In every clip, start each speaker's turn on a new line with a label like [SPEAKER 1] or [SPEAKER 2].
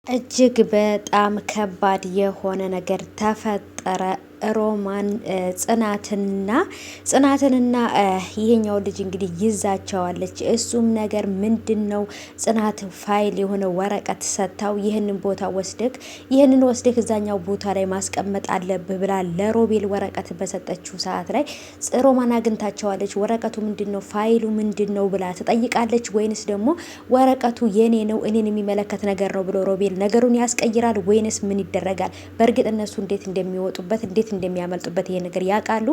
[SPEAKER 1] እጅግ በጣም ከባድ የሆነ ነገር ተፈጠረ። ሮማን ጽናትንና ይሄኛው ልጅ እንግዲህ ይዛቸዋለች። እሱም ነገር ምንድነው? ጽናት ፋይል የሆነ ወረቀት ሰጥታው ይህንን ወስደክ እዛኛው ቦታ ላይ ማስቀመጥ አለብህ ብላ ለሮቤል ወረቀት በሰጠችው ሰዓት ላይ ሮማን አግኝታቸዋለች። ወረቀቱ ምንድነው? ፋይሉ ምንድነው ብላ ትጠይቃለች። ወይንስ ደግሞ ወረቀቱ የኔ ነው እኔን የሚመለከት ነገር ነው ብሎ ሮቤል ነገሩን ያስቀይራል ወይንስ ምን ይደረጋል? በእርግጥ እነሱ እንዴት እንደሚወጡበት እንዴት እንደሚያመልጡበት ይሄ ነገር ያውቃሉ?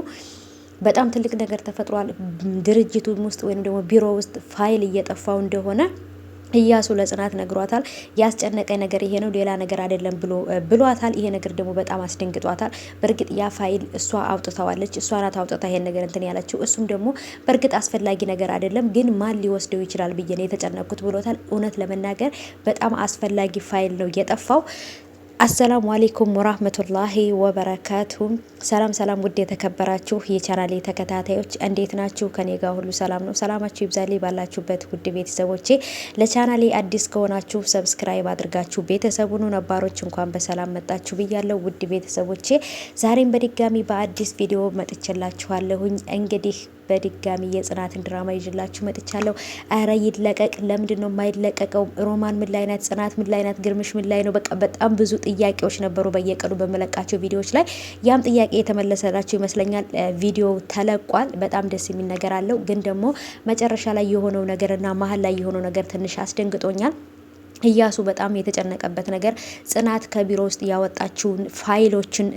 [SPEAKER 1] በጣም ትልቅ ነገር ተፈጥሯል። ድርጅቱ ውስጥ ወይም ደግሞ ቢሮ ውስጥ ፋይል እየጠፋው እንደሆነ እያሱ ለጽናት ነግሯታል። ያስጨነቀኝ ነገር ይሄ ነው ሌላ ነገር አይደለም ብሏታል። ይሄ ነገር ደግሞ በጣም አስደንግጧታል። በእርግጥ ያ ፋይል እሷ አውጥታዋለች። እሷ ናት አውጥታ ይሄን ነገር እንትን ያለችው። እሱም ደግሞ በእርግጥ አስፈላጊ ነገር አይደለም ግን ማን ሊወስደው ይችላል ብዬ ነው የተጨነቅኩት ብሎታል። እውነት ለመናገር በጣም አስፈላጊ ፋይል ነው የጠፋው። አሰላሙ አሌይኩም ወራህመቱላሂ ወበረካቱ። ሰላም ውድ የተከበራችሁ የቻናሌ ተከታታዮች እንዴት ናችሁ? ከኔ ጋር ሁሉ ሰላም ነው። ሰላማችሁ ይብዛልኝ ባላችሁበት ውድ ቤተሰቦቼ። ለቻናሌ አዲስ ከሆናችሁ ሰብስክራይብ አድርጋችሁ ቤተሰቡን ነባሮች እንኳን በሰላም መጣችሁ ብያለሁ። ውድ ቤተሰቦቼ ዛሬም በድጋሚ በአዲስ ቪዲዮ መጥቼላችኋለሁኝ። እንግዲህ በድጋሚ የጽናትን ድራማ ይዤላችሁ መጥቻለሁ። አረ ይለቀቅ! ለምንድን ነው የማይለቀቀው? ሮማን ምን ላይ ናት? ጽናት ምን ላይ ናት? ግርምሽ ምን ላይ ነው? በቃ በጣም ብዙ ጥያቄዎች ነበሩ በየቀኑ በመለቃቸው ቪዲዮዎች ላይ። ያም ጥያቄ የተመለሰላችሁ ይመስለኛል። ቪዲዮ ተለቋል። በጣም ደስ የሚል ነገር አለው። ግን ደግሞ መጨረሻ ላይ የሆነው ነገርና መሀል ላይ የሆነው ነገር ትንሽ አስደንግጦኛል። እያሱ በጣም የተጨነቀበት ነገር ጽናት ከቢሮ ውስጥ ያወጣችውን ፋይሎችን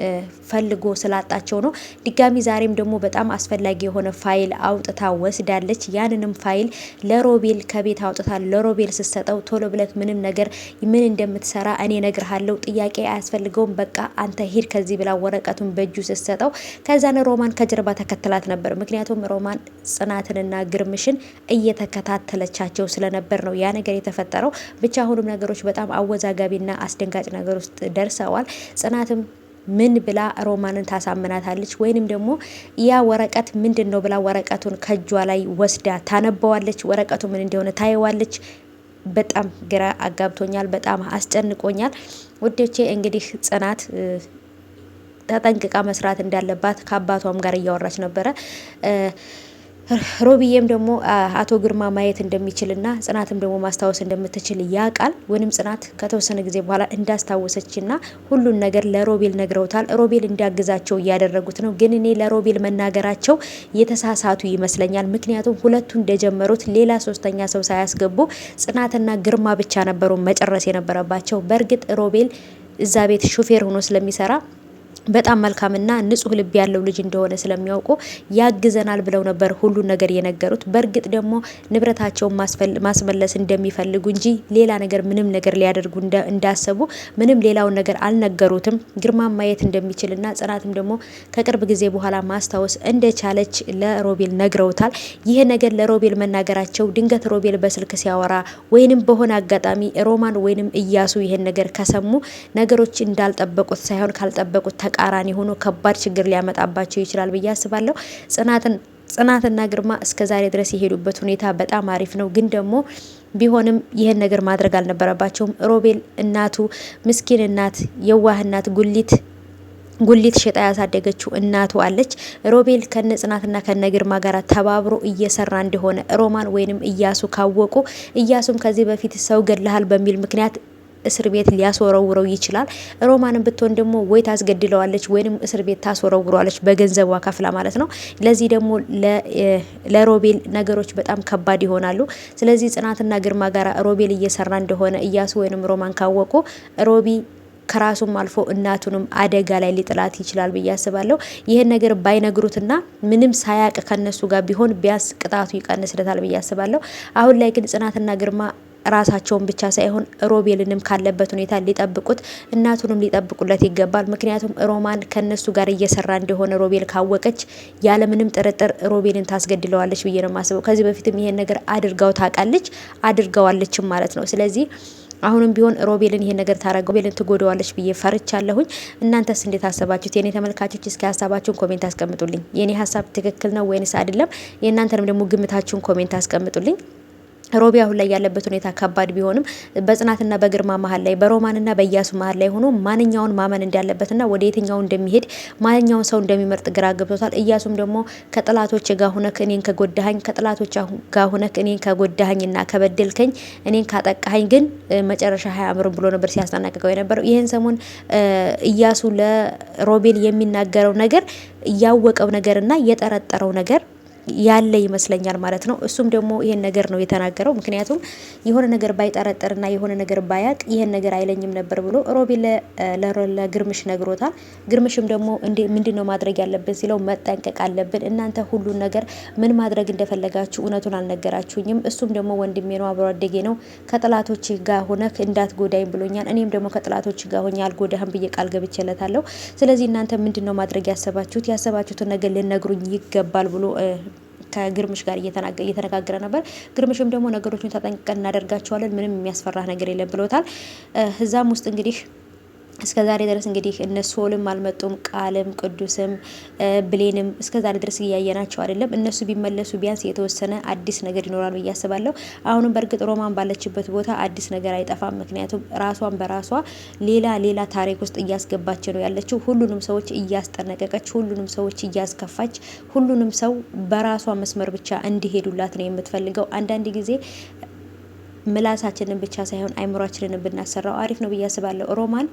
[SPEAKER 1] ፈልጎ ስላጣቸው ነው። ድጋሚ ዛሬም ደግሞ በጣም አስፈላጊ የሆነ ፋይል አውጥታ ወስዳለች። ያንንም ፋይል ለሮቤል ከቤት አውጥታ ለሮቤል ስትሰጠው ቶሎ ብለክ ምንም ነገር ምን እንደምትሰራ እኔ እነግርሃለሁ፣ ጥያቄ አያስፈልገውም፣ በቃ አንተ ሂድ ከዚህ ብላ ወረቀቱን በእጁ ስትሰጠው ከዛን ሮማን ከጀርባ ተከትላት ነበር። ምክንያቱም ሮማን ጽናትንና ግርምሽን እየተከታተለቻቸው ስለነበር ነው ያ ነገር የተፈጠረው። ብቻ ሁሉም ነገሮች በጣም አወዛጋቢና አስደንጋጭ ነገር ውስጥ ደርሰዋል። ጽናትም ምን ብላ ሮማንን ታሳምናታለች? ወይንም ደግሞ ያ ወረቀት ምንድን ነው ብላ ወረቀቱን ከእጇ ላይ ወስዳ ታነበዋለች? ወረቀቱ ምን እንደሆነ ታየዋለች? በጣም ግራ አጋብቶኛል። በጣም አስጨንቆኛል። ውዶቼ እንግዲህ ጽናት ተጠንቅቃ መስራት እንዳለባት ከአባቷም ጋር እያወራች ነበረ። ሮቢዬም ደግሞ አቶ ግርማ ማየት እንደሚችልና ጽናትም ደግሞ ማስታወስ እንደምትችል ያውቃል። ወይንም ጽናት ከተወሰነ ጊዜ በኋላ እንዳስታወሰችና ሁሉን ነገር ለሮቤል ነግረውታል። ሮቤል እንዲያግዛቸው እያደረጉት ነው። ግን እኔ ለሮቤል መናገራቸው የተሳሳቱ ይመስለኛል። ምክንያቱም ሁለቱ እንደጀመሩት ሌላ ሶስተኛ ሰው ሳያስገቡ ጽናትና ግርማ ብቻ ነበሩ መጨረስ የነበረባቸው። በእርግጥ ሮቤል እዛ ቤት ሹፌር ሆኖ ስለሚሰራ በጣም መልካምና ንጹህ ልብ ያለው ልጅ እንደሆነ ስለሚያውቁ ያግዘናል ብለው ነበር ሁሉን ነገር የነገሩት። በእርግጥ ደግሞ ንብረታቸውን ማስመለስ እንደሚፈልጉ እንጂ ሌላ ነገር ምንም ነገር ሊያደርጉ እንዳሰቡ ምንም ሌላውን ነገር አልነገሩትም። ግርማም ማየት እንደሚችልና ጽናትም ደግሞ ከቅርብ ጊዜ በኋላ ማስታወስ እንደቻለች ለሮቤል ነግረውታል። ይሄ ነገር ለሮቤል መናገራቸው ድንገት ሮቤል በስልክ ሲያወራ ወይንም በሆነ አጋጣሚ ሮማን ወይንም እያሱ ይሄን ነገር ከሰሙ ነገሮች እንዳልጠበቁት ሳይሆን ካልጠበቁት ተቃራኒ ሆኖ ከባድ ችግር ሊያመጣባቸው ይችላል ብዬ አስባለሁ። ጽናትና ግርማ እስከ ዛሬ ድረስ የሄዱበት ሁኔታ በጣም አሪፍ ነው። ግን ደግሞ ቢሆንም ይህን ነገር ማድረግ አልነበረባቸውም። ሮቤል እናቱ ምስኪን እናት፣ የዋህ እናት፣ ጉሊት ሸጣ ያሳደገችው እናቱ አለች። ሮቤል ከነ ጽናትና ከነ ግርማ ጋር ተባብሮ እየሰራ እንደሆነ ሮማን ወይንም እያሱ ካወቁ እያሱም ከዚህ በፊት ሰው ገድለሃል በሚል ምክንያት እስር ቤት ሊያስወረውረው ይችላል። ሮማንን ብትሆን ደግሞ ወይ ታስገድለዋለች ወይንም እስር ቤት ታስወረውረዋለች በገንዘቧ ከፍላ ማለት ነው። ለዚህ ደግሞ ለሮቤል ነገሮች በጣም ከባድ ይሆናሉ። ስለዚህ ጽናትና ግርማ ጋር ሮቤል እየሰራ እንደሆነ እያሱ ወይንም ሮማን ካወቁ ሮቢ ከራሱም አልፎ እናቱንም አደጋ ላይ ሊጥላት ይችላል ብዬ አስባለሁ። ይህን ነገር ባይነግሩትና ምንም ሳያቅ ከነሱ ጋር ቢሆን ቢያንስ ቅጣቱ ይቀንስለታል ብዬ አስባለሁ። አሁን ላይ ግን ጽናትና ግርማ ራሳቸውን ብቻ ሳይሆን ሮቤልንም ካለበት ሁኔታ ሊጠብቁት እናቱንም ሊጠብቁለት ይገባል። ምክንያቱም ሮማን ከነሱ ጋር እየሰራ እንደሆነ ሮቤል ካወቀች ያለምንም ጥርጥር ሮቤልን ታስገድለዋለች ብዬ ነው የማስበው። ከዚህ በፊትም ይሄን ነገር አድርገዋለችም ማለት ነው። ስለዚህ አሁንም ቢሆን ሮቤልን ይሄን ነገር ታረገው ሮቤልን ትጎዳዋለች ብዬ ፈርቻለሁኝ። እናንተስ እንዴት አሰባችሁት? የኔ ተመልካቾች እስኪ ሀሳባችሁን ኮሜንት አስቀምጡልኝ። የኔ ሀሳብ ትክክል ነው ወይንስ አይደለም? የእናንተንም ደግሞ ግምታችሁን ኮሜንት አስቀምጡልኝ። ሮቢ አሁን ላይ ያለበት ሁኔታ ከባድ ቢሆንም በጽናትና በግርማ መሀል ላይ በሮማንና በኢያሱ መሀል ላይ ሆኖ ማንኛውን ማመን እንዳለበትና ወደ የትኛው እንደሚሄድ ማንኛውን ሰው እንደሚመርጥ ግራ ገብቶታል። ኢያሱም ደግሞ ከጥላቶች ጋር ሆነክ እኔን ከጎዳኸኝ ከጥላቶች ጋር ሆነክ እኔን ከጎዳኸኝና ከበደልከኝ እኔን ካጠቃኸኝ ግን መጨረሻ አያምርም ብሎ ነበር ሲያስጠናቅቀው የነበረው። ይህን ሰሞን ኢያሱ ለሮቤል የሚናገረው ነገር ያወቀው ነገርና የጠረጠረው ነገር ያለ ይመስለኛል ማለት ነው። እሱም ደግሞ ይሄን ነገር ነው የተናገረው። ምክንያቱም የሆነ ነገር ባይጠረጥርና የሆነ ነገር ባያቅ ይሄን ነገር አይለኝም ነበር ብሎ ሮቤል ለግርምሽ ነግሮታል። ግርምሽም ደግሞ ምንድነው ማድረግ ያለብን ሲለው መጠንቀቅ አለብን፣ እናንተ ሁሉን ነገር ምን ማድረግ እንደፈለጋችሁ እውነቱን አልነገራችሁኝም። እሱም ደግሞ ወንድሜ ነው፣ አብሮ አደጌ ነው፣ ከጥላቶች ጋር ሆነክ እንዳትጎዳኝ ብሎኛል። እኔም ደግሞ ከጥላቶች ጋር ሆኜ አልጎዳህም ብዬ ቃል ገብቼለታለሁ። ስለዚህ እናንተ ምንድነው ማድረግ ያሰባችሁትን ነገር ልነግሩኝ ይገባል ብሎ ከግርምሽ ጋር እየተነጋገረ ነበር። ግርምሽም ደግሞ ነገሮችን ተጠንቅቀን እናደርጋቸዋለን፣ ምንም የሚያስፈራ ነገር የለም ብሎታል። እዛም ውስጥ እንግዲህ እስከ ዛሬ ድረስ እንግዲህ እነ ሶልም አልመጡም፣ ቃልም ቅዱስም ብሌንም እስከ ዛሬ ድረስ እያየናቸው አይደለም። እነሱ ቢመለሱ ቢያንስ የተወሰነ አዲስ ነገር ይኖራል ብዬ አስባለሁ። አሁንም በእርግጥ ሮማን ባለችበት ቦታ አዲስ ነገር አይጠፋም። ምክንያቱም ራሷን በራሷ ሌላ ታሪክ ውስጥ እያስገባች ነው ያለችው። ሁሉንም ሰዎች እያስጠነቀቀች፣ ሁሉንም ሰዎች እያስከፋች፣ ሁሉንም ሰው በራሷ መስመር ብቻ እንዲሄዱላት ነው የምትፈልገው። አንዳንድ ጊዜ ምላሳችንን ብቻ ሳይሆን አይምሯችንን ብናሰራው አሪፍ ነው ብዬ አስባለሁ። ሮማን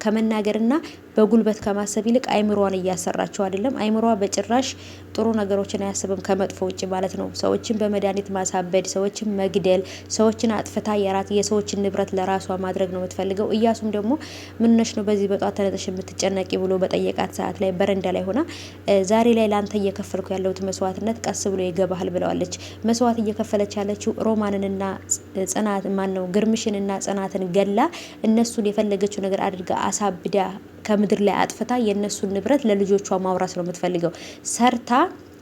[SPEAKER 1] ከመናገርና በጉልበት ከማሰብ ይልቅ አይምሯን እያሰራቸው አይደለም። አይምሯ በጭራሽ ጥሩ ነገሮችን አያስብም ከመጥፎ ውጭ ማለት ነው። ሰዎችን በመድኃኒት ማሳበድ፣ ሰዎችን መግደል፣ ሰዎችን አጥፍታ የሰዎችን ንብረት ለራሷ ማድረግ ነው የምትፈልገው። እያሱም ደግሞ ምንነሽ ነው በዚህ በጧት ተነጠሽ የምትጨነቂ ብሎ በጠየቃት ሰዓት ላይ በረንዳ ላይ ሆና ዛሬ ላይ ላንተ እየከፈልኩ ያለሁት መስዋዕትነት ቀስ ብሎ ይገባሃል ብለዋለች። መስዋዕት እየከፈለች ያለችው ሮማንንና ጽናት ነው ግርምሽንና ጽናትን ገላ እነሱን የፈለገችው ነገር አድርጋ አሳብዳ ከምድር ላይ አጥፍታ የነሱን ንብረት ለልጆቿ ማውራት ነው የምትፈልገው።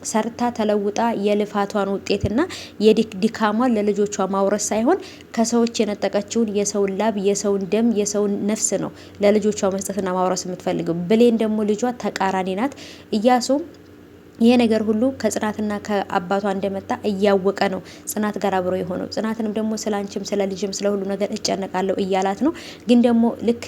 [SPEAKER 1] ሰርታ ተለውጣ የልፋቷን ውጤትና የድካሟን ለልጆቿ ማውረስ ሳይሆን ከሰዎች የነጠቀችውን የሰውን ላብ፣ የሰውን ደም፣ የሰውን ነፍስ ነው ለልጆቿ መስጠትና ማውረስ የምትፈልገው። ብሌን ደግሞ ልጇ ተቃራኒ ናት። እያሱም ይሄ ነገር ሁሉ ከጽናትና ከአባቷ እንደመጣ እያወቀ ነው ጽናት ጋር አብሮ የሆነው። ጽናትንም ደግሞ ስለ አንቺም ስለ ልጅም ስለ ሁሉ ነገር እጨነቃለሁ እያላት ነው። ግን ደግሞ ልክ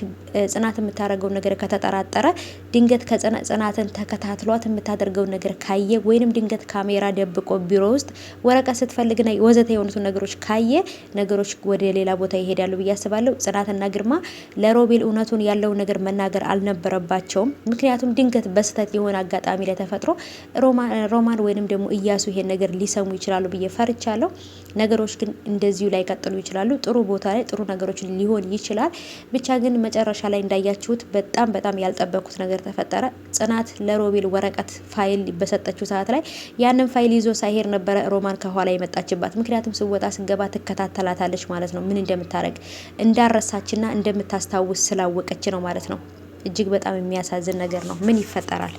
[SPEAKER 1] ጽናት የምታደርገው ነገር ከተጠራጠረ ድንገት ጽናትን ተከታትሏት የምታደርገው ነገር ካየ ወይንም ድንገት ካሜራ ደብቆ ቢሮ ውስጥ ወረቀት ስትፈልግና ወዘተ የሆኑትን ነገሮች ካየ ነገሮች ወደ ሌላ ቦታ ይሄዳሉ ብዬ አስባለሁ። ጽናትና ግርማ ለሮቤል እውነቱን ያለውን ነገር መናገር አልነበረባቸውም። ምክንያቱም ድንገት በስህተት የሆነ አጋጣሚ ላይ ተፈጥሮ ሮማን ወይንም ደግሞ እያሱ ይሄን ነገር ሊሰሙ ይችላሉ ብዬ ፈርቻለሁ። ነገሮች ግን እንደዚሁ ላይ ቀጥሉ ይችላሉ። ጥሩ ቦታ ላይ ጥሩ ነገሮች ሊሆን ይችላል። ብቻ ግን መጨረሻ ላይ እንዳያችሁት በጣም ያልጠበቁት ነገር ተፈጠረ። ጽናት ለሮቤል ወረቀት ፋይል በሰጠችው ሰዓት ላይ ያንን ፋይል ይዞ ሳይሄድ ነበረ ሮማን ከኋላ የመጣችባት። ምክንያቱም ስወጣ ስገባ ትከታተላታለች ማለት ነው። ምን እንደምታረግ እንዳረሳችና እንደምታስታውስ ስላወቀች ነው ማለት ነው። እጅግ በጣም የሚያሳዝን ነገር ነው። ምን ይፈጠራል?